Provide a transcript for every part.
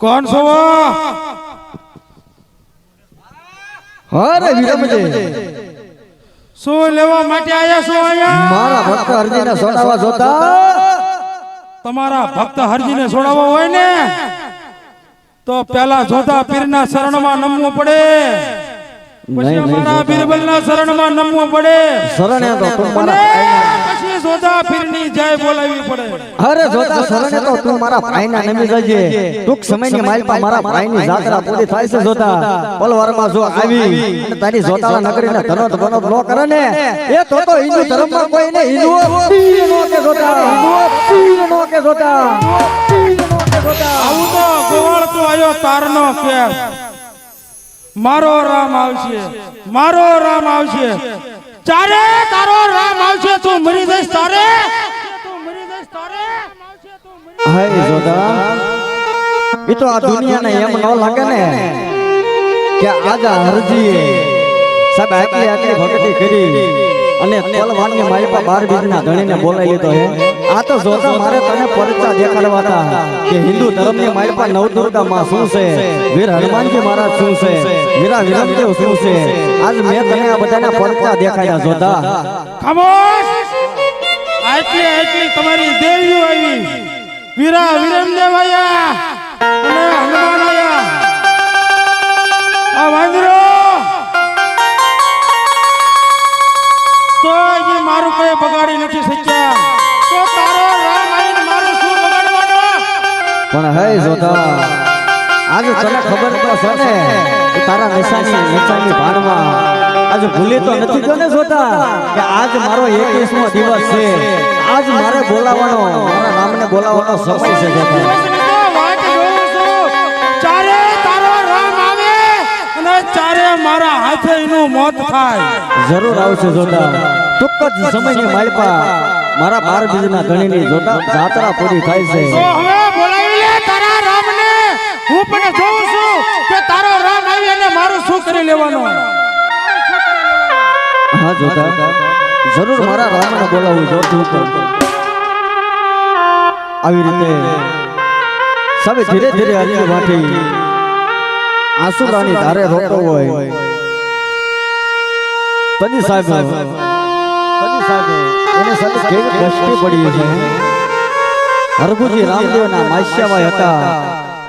કોણ છો? અરે વિરમજે શું લેવા માટે આયા છો અહીંયા? મારા ભક્ત હરજીને છોડાવવા જોતા. તમારા ભક્ત હરજીને છોડાવવા હોય ને તો પેલા જોધા પીરના શરણમાં નમવું પડે, પછી અમારા બિરબલના શરણમાં નમવું પડે, શરણે તો તું મારા પછી જોધા પીરની જય બોલાવવી પડે. અરે જોતા શરણે તો તું મારા ભાઈના નમી જજે. ટૂંક સમયની માલપા મારા ભાઈની જાત્રા પૂરી થાય છે. જોતા પલવારમાં જો આવી અને તારી જોતાળા નગરીને ધનોત બનોત નો કરે ને એ તો હિન્દુ ધર્મમાં કોઈને હિન્દુ પીર નો કે જોતા, હિન્દુ પીર નો કે જોતા, પીર નો કે જોતા. આવું તો ગોવાળતો આયો તારનો કે મારો રામ આવશે, મારો રામ આવશે, ચારે તારો રામ આવશે, તું મરી જઈશ તારે, તું મરી જઈશ તારે. હાય જોતા એ તો આ દુનિયાને એમ ન લાગે ને કે આજા હરજીએ સાહેબ આટલી આટલી ભક્તિ કરી અને તલવારની માલપા 12 બીજના ધણીને બોલાવી લીધો હે. આ તો જોતા મારે તને પરિચય દેખાડવા હતા કે હિન્દુ ધર્મની માલપા નવદુર્ગા માં શું છે, વીર હનુમાનજી મહારાજ શું છે, વીરા વિરમદેવ શું છે. આજ મેં તને આ બધાના પરિચય દેખાડ્યા જોતા. ખામોશ! આટલી આટલી તમારી દેવીઓ આવી, વીરા વિરમદેવ આયા અને હનુમાન આયા. આ વાંદરો તો હજી મારું કઈ બગાડી નથી શક્યા, તો તારો રામ આવીને મારું શું બગાડવાનો? પણ હે જોતા આજે તને ખબર તો છે ને કે તારા નિશાની ભાનમાં આજે ભૂલી તો નથી ગયો ને જોતા કે આજ મારો 21મો દિવસ છે. આજ મારે બોલાવવાનો, મારા નામને બોલાવવાનો સમય છે જોતા. વાત જોઉં છું, ચારે તારો રામ આવે અને ચારે મારા હાથે એનું મોત થાય. જરૂર આવશે જોતા. ટૂંક જ સમયની માલપા મારા 12 બીજના ધણીની જોતા જાત્રા પૂરી થાય છે. તો હવે બોલાવી લે તારા રામને. હું પણ જોઉં છું કે તારો રામ આવી અને મારું શું કરી લેવાનો. હા જોતા જરૂર મારા રામને બોલાવું જોતું પણ આવી રીતે સવે ધીરે ધીરે હરી વાટી આંસુડાની ધારે રોતો હોય તની સાહેબ એને સાથે કેવી કષ્ટી પડી છે. હરભુજી રામદેવના માસ્યાભાઈ હતા.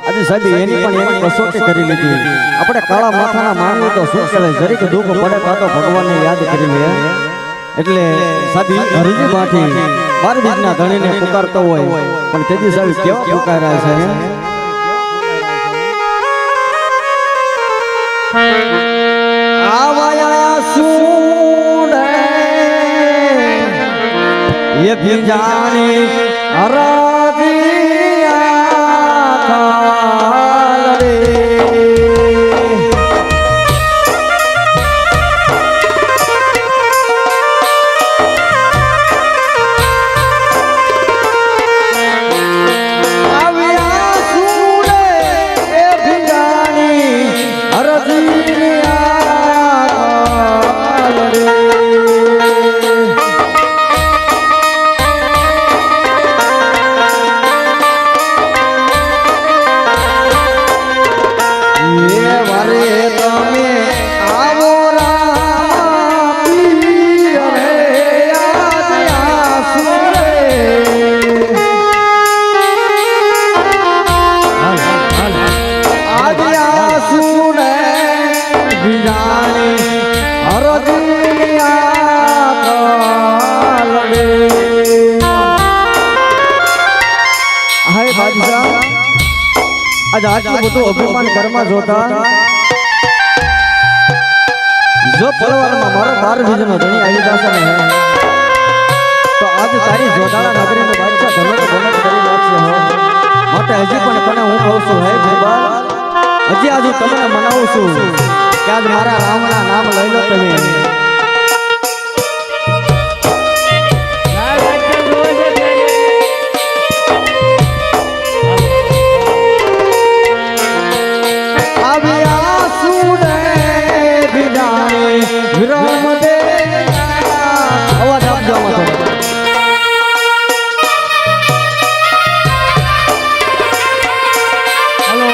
આજે સાહેબ એની પણ એની કસોટી કરી લીધી. આપણે કાળા માથાના માનવી તો શું કહેવાય, જરીક દુઃખ પડે તો ભગવાનને યાદ કરી લે. એટલે સાહેબ હરજી માથી 12 બીજના ધણીને પુકારતો હોય પણ તેજી સાહેબ કેવા પુકાર્યા છે. આવાયા સુડે એ ભીજાણી અરાધિયા કાલ રે. આટલું બધું અભિમાન ઘરમાં જોતા જો પલવારમાં મારો 12 બીજનો ધણી આવી જશે ને તો આજ તારી જોધાળા નગરીનો બાદશાહ ધનોત બનોત કરી નાખશે. માટે હજી પણ તને હું કહું છું હે બિરબલ, હજી આજ હું તમને મનાવું છું કે આજ મારા રામના નામ લઈ લો તમે. અવાજ આપજો આમાં થોડો. હેલો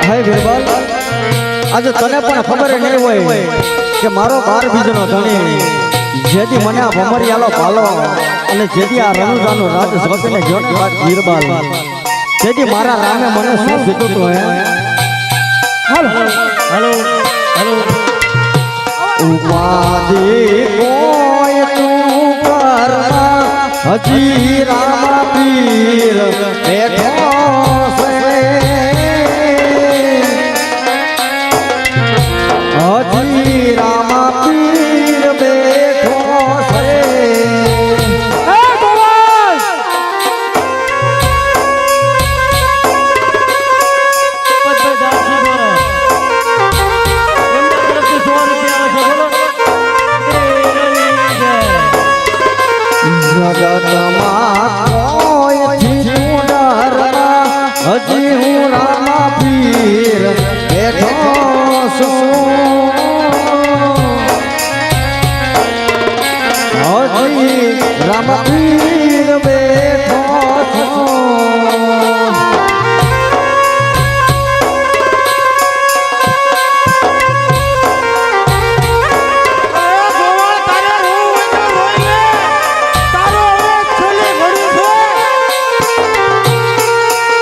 હે બિરબલ આજે તને પણ ખબર નહીં હોય કે મારો 12 બીજનો ધણી જેથી મને આ ભમરિયાલો પાલો અને જેથી આ રણુજાનું રાજ ઝપકીને ગયો ને વાત બિરબલ તેથી મારા રામે મને શું કીધું તું હે હાલો હાલો હાલો ઉપાધિ કોઈ તું કરના હજી રામા પીર બેઠો છે હજી રામા પીર બેઠો છે એ ગોવાલ પદ્ધત દાસી બોલે એમના તરફથી 100 રૂપિયા છે બોલો જગતમાં કોઈથી ડરના હજી હું રામા પીર બેઠો છું હજી રામા પીર બેઠો છું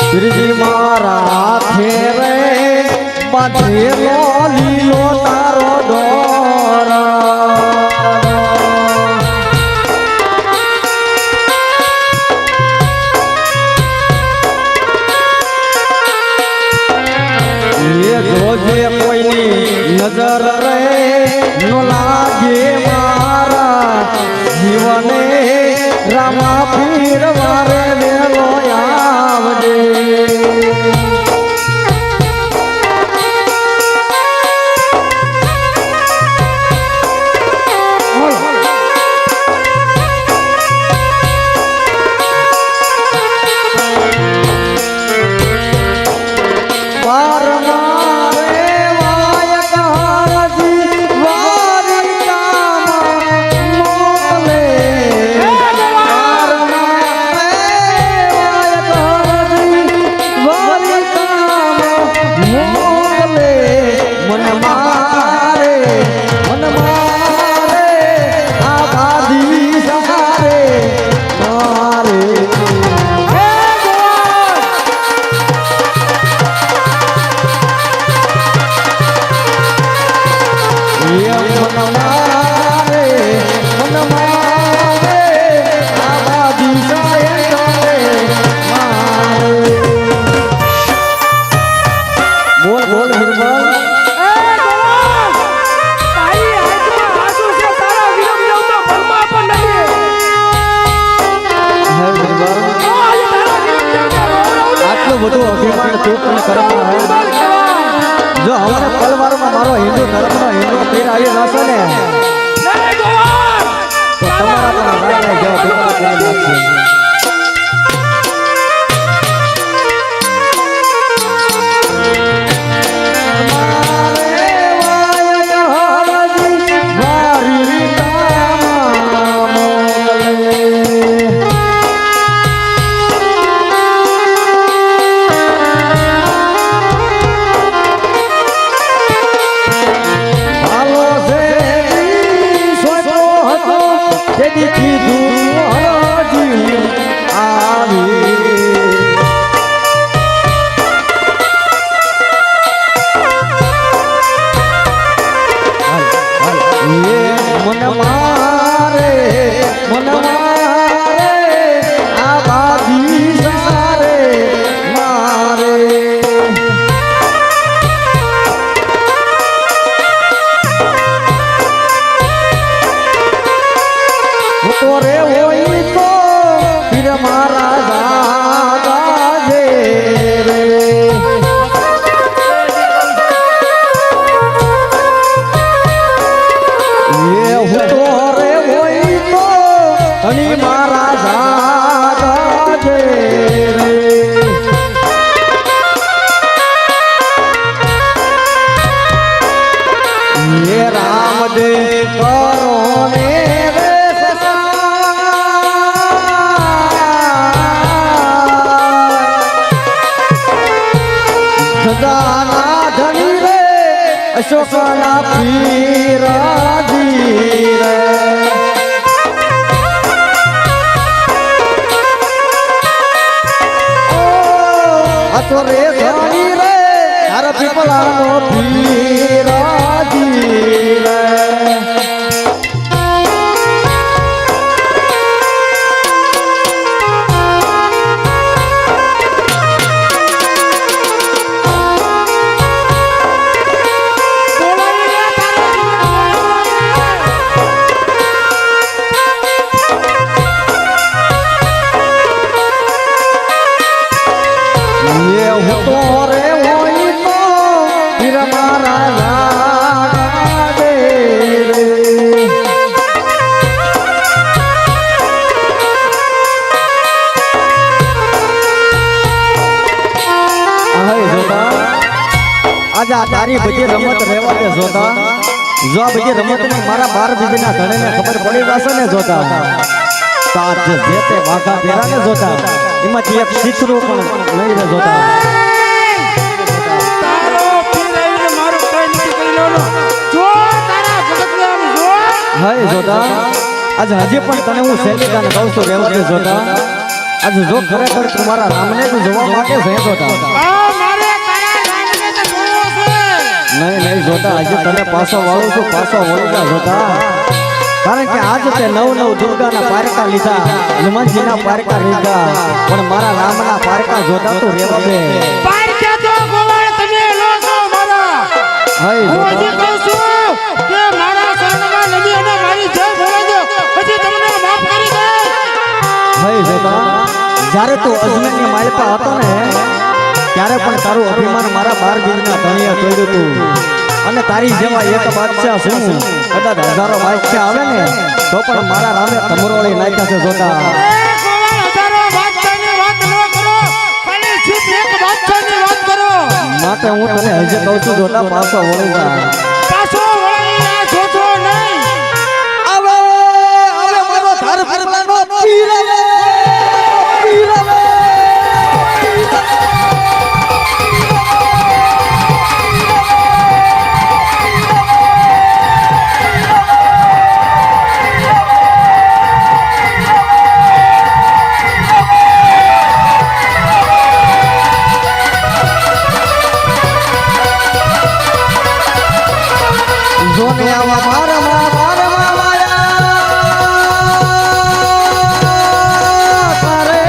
શ્રીજી મારા થેરે બાંધેલો લીલો તારો દોરા એ જોજે કોઈની નજર રે નો લાગે મારા જીવને રામા પીર વારે વેલો આવજે બધું અભિમાન તું પણ કરવા જો હવારે પલવારમાં મારો હિન્દુ ધર્મનો હિન્દુ પીર આવી જશે ને તો તમારા પણ રાજા જેવા ભેગા કરી નાખશે અશોકના પીરાજી રે અતો રે ધણી રે તારા પીપળાનો પીરાજી રે તારી બધી રમત રહેવા દે જોતા જો આ બધી રમત ની મારા 12 બીજના ધણીને ખબર પડી જશે ને જોતા તો આ જે તે વાઘા પેરા ને જોતા એમાંથી એક શીખરો પણ નહીં રે જોતા તારો પીરાઈને મારો કોઈ નથી કરી લેવાનો જો તારા ભગતને આમ જો હાય જોતા આજ હજી પણ તને હું શૈલિકાને કહું છું રહેવા દે જોતા આજ જો ખરેખર તું મારા રામને તું જોવા માંગે છે જોતા નહીં જોતા આજે તને પાછો વાળું છું પાછો વળી જા જોતા કારણ કે આજ તે નવ દુર્ગાના પારકા લીધા હનુમાનજીના પારકા લીધા પણ મારા રામના પારકા જોતા તું રેવા દે પારકા તો ગોવાળ તમે લો છો મારા હાય હું હજી કહું છું કે મારા શરણમાં નદી અને મારી જય બોલા દો પછી તમને માફ કરી દે હાય જોતા જ્યારે તું અજમેરની માલિકા હતો ને ત્યારે પણ તારું અભિમાન મારા 12 બીજના ધણીએ તોડ્યું તું અને તારી જેવા એક બાદશાહ છું કદાચ હજારો બાદશાહ આવે ને તો પણ મારા રામે તમરોળી નાખ્યા છે જોતા હજારો બાદશાહની વાત ન કરો ખાલી ચૂપ એક બાદશાહની વાત કરો માટે હું તને હજી કહું છું જોતા પાછો વળી જા પાછો વળી ના જોજો નહીં આવે મારો ધાર ફરવાનો પીર આવે જોને આવા મારા કરે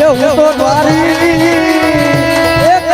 એવું તો દ્વારી એક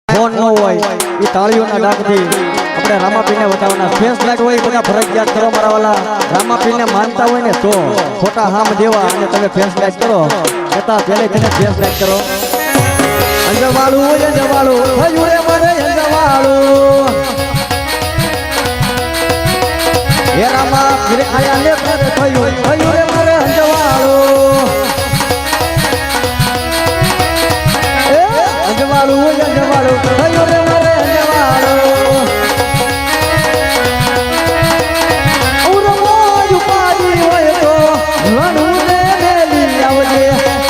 ફોન ન હોય એ તાળીઓના ડાકથી આપણે રામાપીરને બતાવવાના ફેસ લાઈટ હોય બધા ફરજિયાત કરો મારા વાલા રામાપીરને માનતા હોય ને તો ખોટા હામ દેવા અને તમે ફેસ લાઈટ કરો છતાં પહેલે તેને ફેસ લાઈટ કરો અંજવાળું અંજવાળું થયું રે મને અંજવાળું હે રામા ફિર આયા ને થયું થયું રે મને અંજવાળું અંજવાળું અંજવાળું થયું રે મને અંજવાળું ઉરમોજ પાડી હોય તો રણું ને મેલી આવજે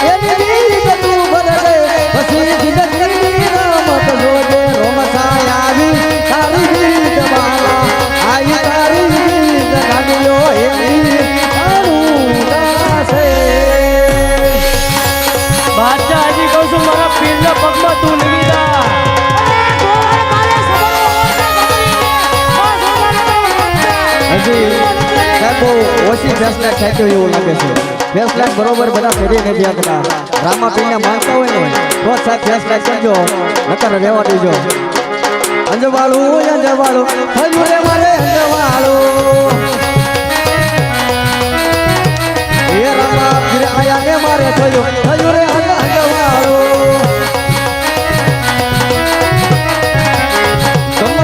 એની બીક તું ભરજે પછી જિંદગી રમત જોજે રોમસાય આવી તારી બીક બાળા આવી તારી બીક ગાડીઓ એની અરુદાસે બાદશાહ હજી કહું છું મારા પીરના પગમાં તું લીધી જા હજી સાહેબો ઓછી ફેસલાઇટ થાય એવું લાગે છે ફેસલાઇટ બરોબર બધા ફેરી નથી આપતા રામાપીરને માનતા હોય ને તો સાહેબ ફેસલાઇટ કરજો નકર રહેવા દેજો અંજવાળું અંજવાળું થયું રે મારે અંજવાળું હે રામાપીર આયા ને મારે થયું થયું રે અંજવાળું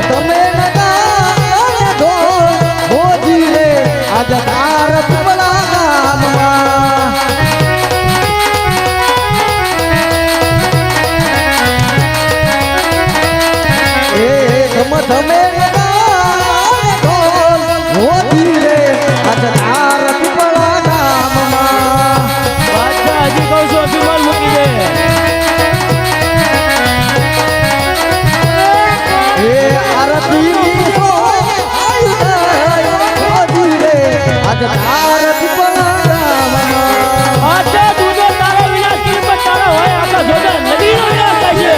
તમે આજ તાર પીપળા ગામમાં એ તમે હોતી રે આજ તાર પીપળા ગામમાં બાદશાહ હજી કહું છું અભિમાન મૂકી દે એ આરતી આજ તાર પીપળા ગામમાં બાદશાહ તું તો તારા વિના સિર પર તારા હોય આખા જોડા નદીનો વિનાશ થાય છે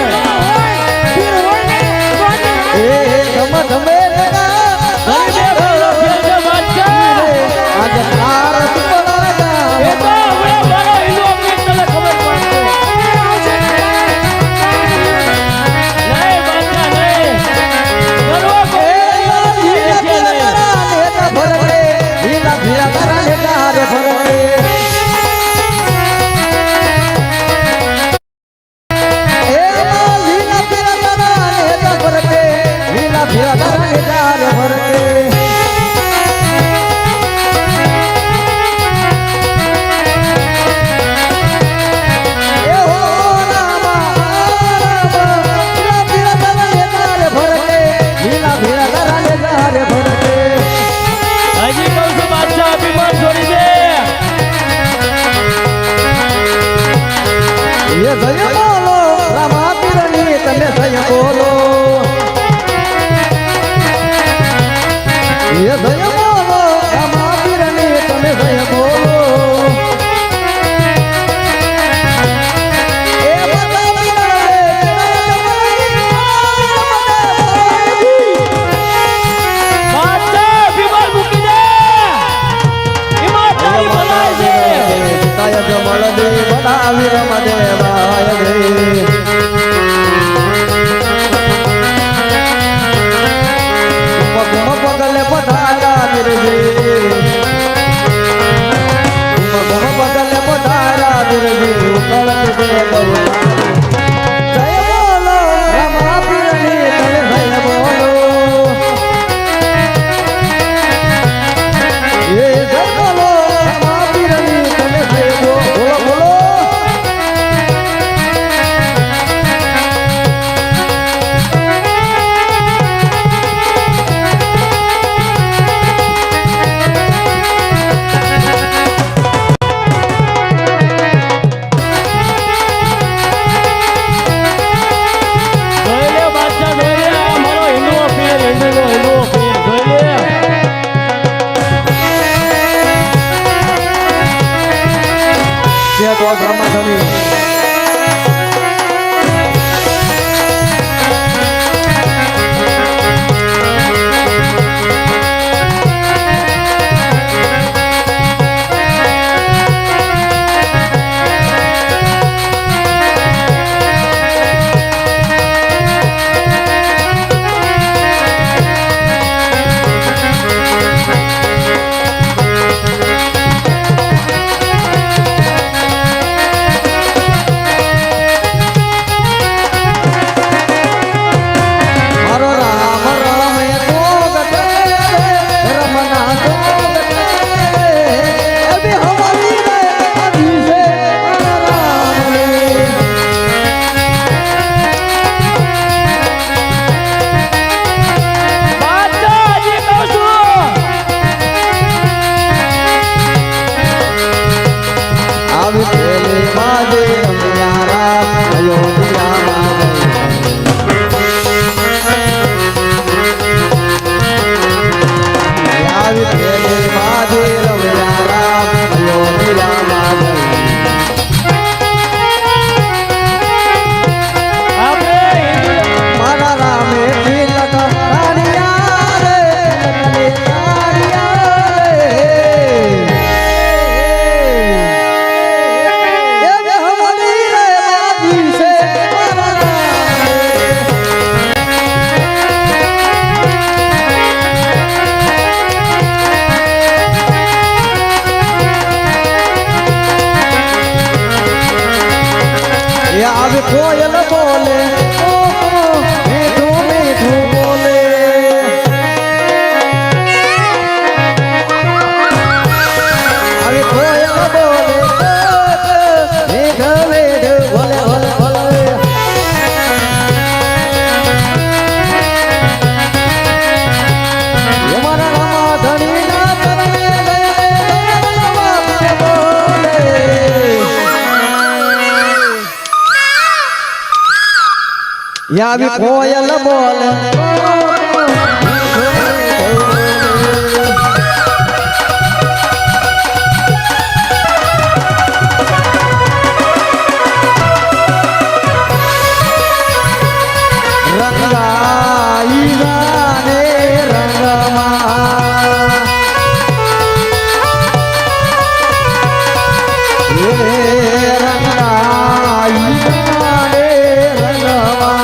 એ કોયલ બોલે મીઠું મીઠું બોલે આવી કોયલ બોલે મીઠું મીઠું બોલે બોલે બોલે અમારા રામા ધણીના તરણે યાવી કોયલ બોલે રંગાઈ જાને રંગમાં રંગાઈ જાને રંગમાં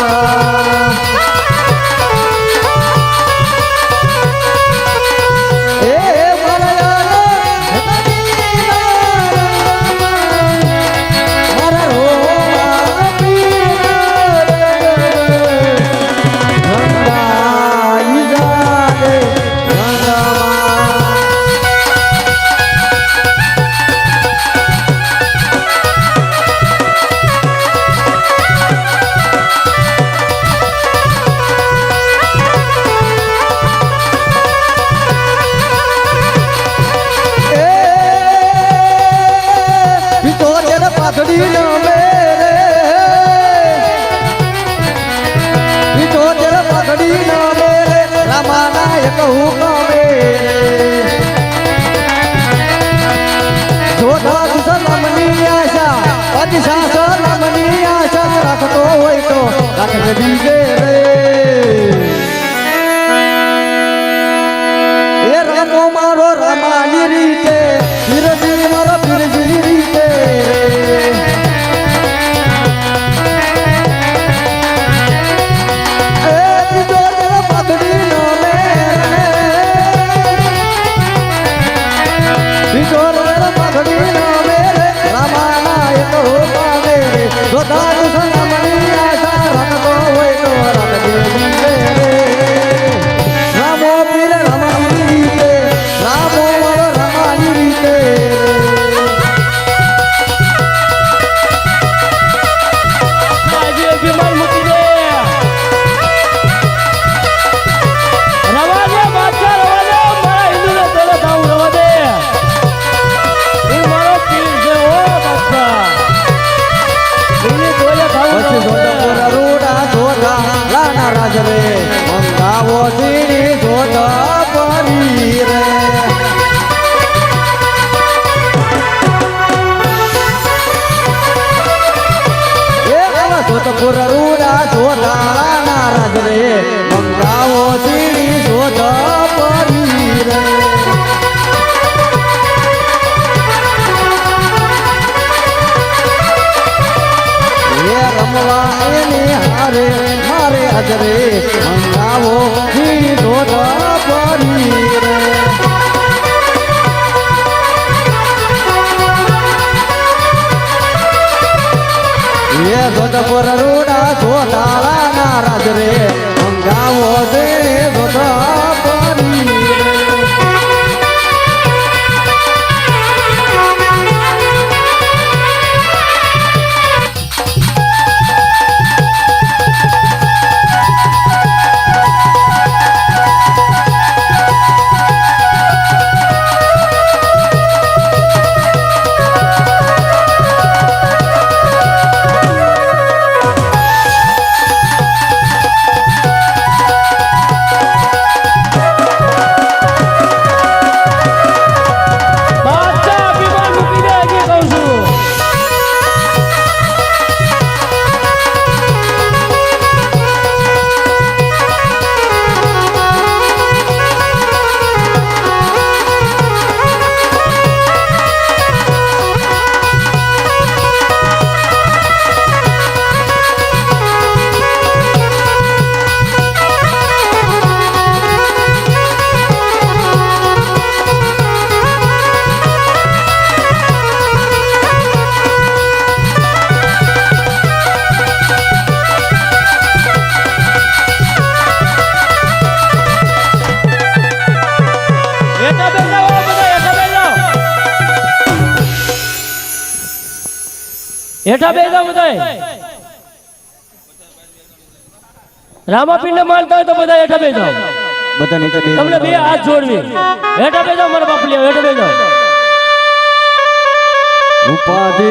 પાઘડી ન મેરે પાઘડી ન મેરે રામાના એક હુકમ મેરે જોધા સલામની આશા અતિશા સલામની આશા રાખતો હોય તો રાખજે બીજે રે એ રામો મારો રામાની રીતે પીરજી મારો પીરજી રીતે પુરરૂડા જોતા નારાજ રે મંગાવો સીડી જોત પરી રે એ રમવા એની હારે મારે હજરે મંગાવો સીડી જોત પરી રે એ જોધપુર રૂડા જોતાળા નારાજ રે મંગાવો દે જોધપરી હેઠા બે જાઓ બધાય રામાપીરને માનતા હોય તો બધા હેઠા બે જાઓ બધા નીચે બે તમને બે હાથ જોડવી હેઠા બે જાઓ મારા બાપ લ્યો હેઠા બે જાઓ ઉપાધિ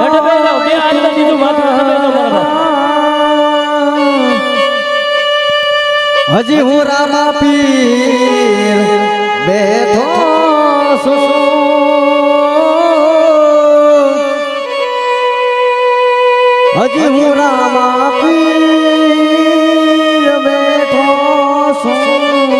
હેઠા બે જાઓ બે હાથ દીધું માથું હેઠા બે જાઓ મારા બાપ હજી હું રામા પીર બેઠો છું હજી હું રામા પીર બેઠો છું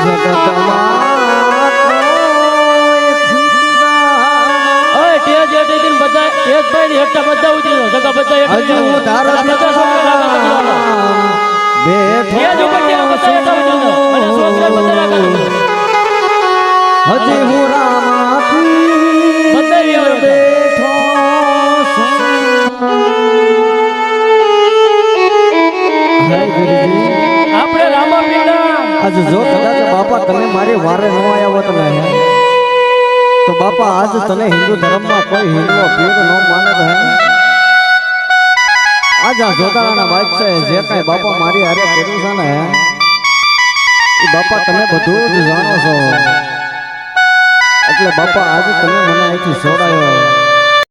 જગતમાં કોઈ ફીરદાર ઓય તેજ હેઠે દિન બધા તેજભાઈ ની હેઠા બધા ઉતરી જાઓ જગા બધા હેઠા હજી હું તારા બધા છોકરા રાખા બધા બેઠો તેજ ઉપર ત્યાં બધા હેઠા ઉતરી જાઓ અને છોકરા બધા રાખા હજી હું રામા પીર બધા આવ્યો બેઠો છું હે ગુરુજી આપણે રામાપીરના આજ જો કદાચ બાપા તમે મારી વારે ન આવ્યા હોત ને તો બાપા આજ તને હિન્દુ ધર્મમાં કોઈ હિન્દુ પીર ન માને તો હે આજ આ જોતાના વાત છે જે કાંઈ બાપા મારી હારે કર્યું છે ને એ બાપા તમે બધું જ જાણો છો એટલે બાપા આજ તમે મને અહીંથી છોડાયો